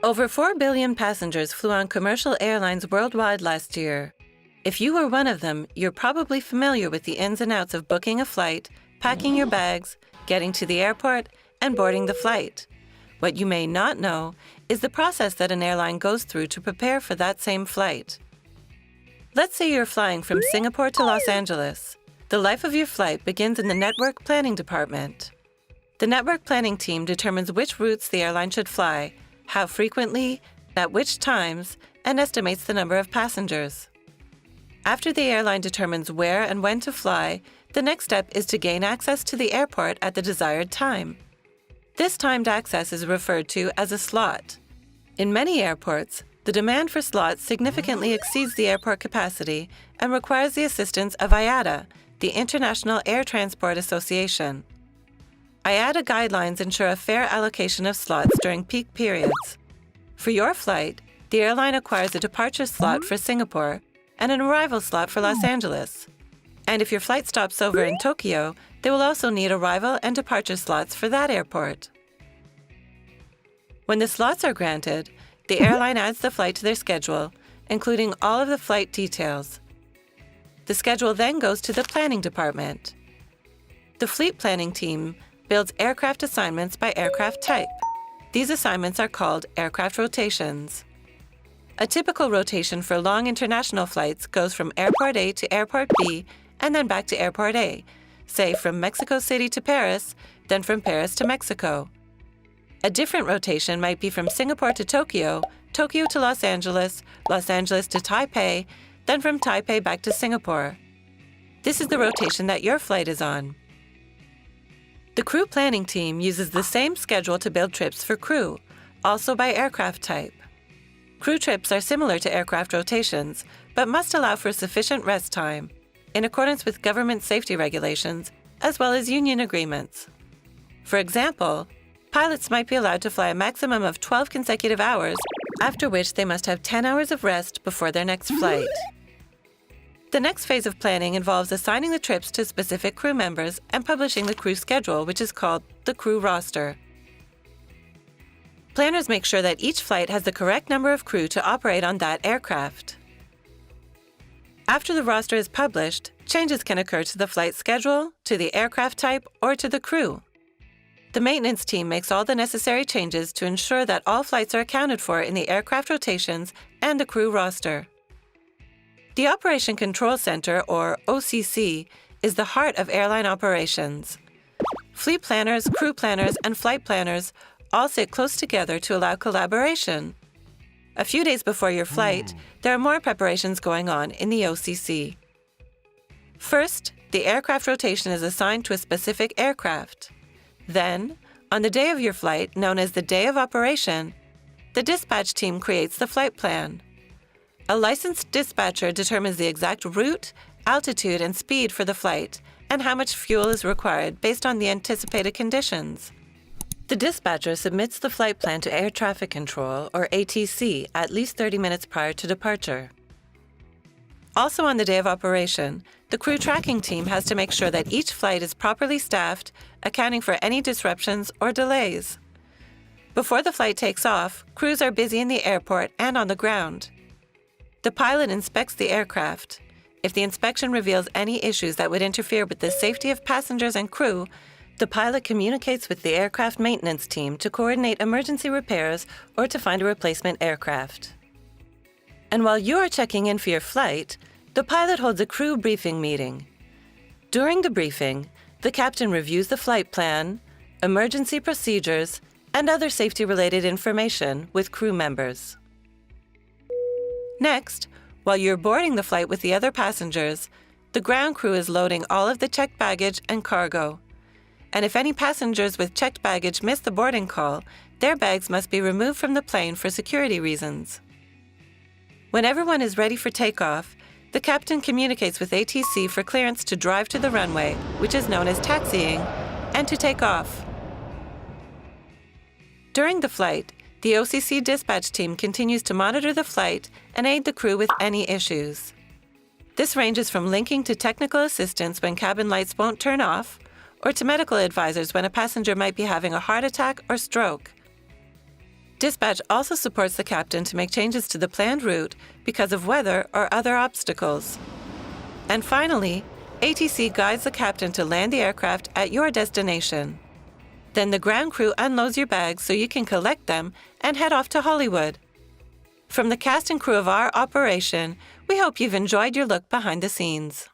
Over 4 billion passengers flew on commercial airlines worldwide last year. If you were one of them, you're probably familiar with the ins and outs of booking a flight, packing your bags, getting to the airport, and boarding the flight. What you may not know is the process that an airline goes through to prepare for that same flight. Let's say you're flying from Singapore to Los Angeles. The life of your flight begins in the network planning department. The network planning team determines which routes the airline should fly, how frequently, at which times, and estimates the number of passengers. After the airline determines where and when to fly, the next step is to gain access to the airport at the desired time. This timed access is referred to as a slot. In many airports, the demand for slots significantly exceeds the airport capacity and requires the assistance of IATA, the International Air Transport Association. IATA guidelines ensure a fair allocation of slots during peak periods. For your flight, the airline acquires a departure slot for Singapore and an arrival slot for Los Angeles. And if your flight stops over in Tokyo, they will also need arrival and departure slots for that airport. When the slots are granted, the airline adds the flight to their schedule, including all of the flight details. The schedule then goes to the planning department. The fleet planning team builds aircraft assignments by aircraft type. These assignments are called aircraft rotations. A typical rotation for long international flights goes from Airport A to Airport B and then back to Airport A, say from Mexico City to Paris, then from Paris to Mexico. A different rotation might be from Singapore to Tokyo, Tokyo to Los Angeles to Taipei, then from Taipei back to Singapore. This is the rotation that your flight is on. The crew planning team uses the same schedule to build trips for crew, also by aircraft type. Crew trips are similar to aircraft rotations, but must allow for sufficient rest time, in accordance with government safety regulations, as well as union agreements. For example, pilots might be allowed to fly a maximum of 12 consecutive hours, after which they must have 10 hours of rest before their next flight. The next phase of planning involves assigning the trips to specific crew members and publishing the crew schedule, which is called the crew roster. Planners make sure that each flight has the correct number of crew to operate on that aircraft. After the roster is published, changes can occur to the flight schedule, to the aircraft type, or to the crew. The maintenance team makes all the necessary changes to ensure that all flights are accounted for in the aircraft rotations and the crew roster. The Operation Control Center, or OCC, is the heart of airline operations. Fleet planners, crew planners, and flight planners all sit close together to allow collaboration. A few days before your flight, there are more preparations going on in the OCC. First, the aircraft rotation is assigned to a specific aircraft. Then, on the day of your flight, known as the day of operation, the dispatch team creates the flight plan. A licensed dispatcher determines the exact route, altitude, and speed for the flight, and how much fuel is required based on the anticipated conditions. The dispatcher submits the flight plan to Air Traffic Control, or ATC, at least 30 minutes prior to departure. Also on the day of operation, the crew tracking team has to make sure that each flight is properly staffed, accounting for any disruptions or delays. Before the flight takes off, crews are busy in the airport and on the ground. The pilot inspects the aircraft. If the inspection reveals any issues that would interfere with the safety of passengers and crew, the pilot communicates with the aircraft maintenance team to coordinate emergency repairs or to find a replacement aircraft. And while you are checking in for your flight, the pilot holds a crew briefing meeting. During the briefing, the captain reviews the flight plan, emergency procedures, and other safety-related information with crew members. Next, while you're boarding the flight with the other passengers, the ground crew is loading all of the checked baggage and cargo. And if any passengers with checked baggage miss the boarding call, their bags must be removed from the plane for security reasons. When everyone is ready for takeoff, the captain communicates with ATC for clearance to drive to the runway, which is known as taxiing, and to take off. During the flight, the OCC dispatch team continues to monitor the flight and aid the crew with any issues. This ranges from linking to technical assistance when cabin lights won't turn off, or to medical advisors when a passenger might be having a heart attack or stroke. Dispatch also supports the captain to make changes to the planned route because of weather or other obstacles. And finally, ATC guides the captain to land the aircraft at your destination. Then the ground crew unloads your bags so you can collect them and head off to Hollywood. From the cast and crew of our operation, we hope you've enjoyed your look behind the scenes.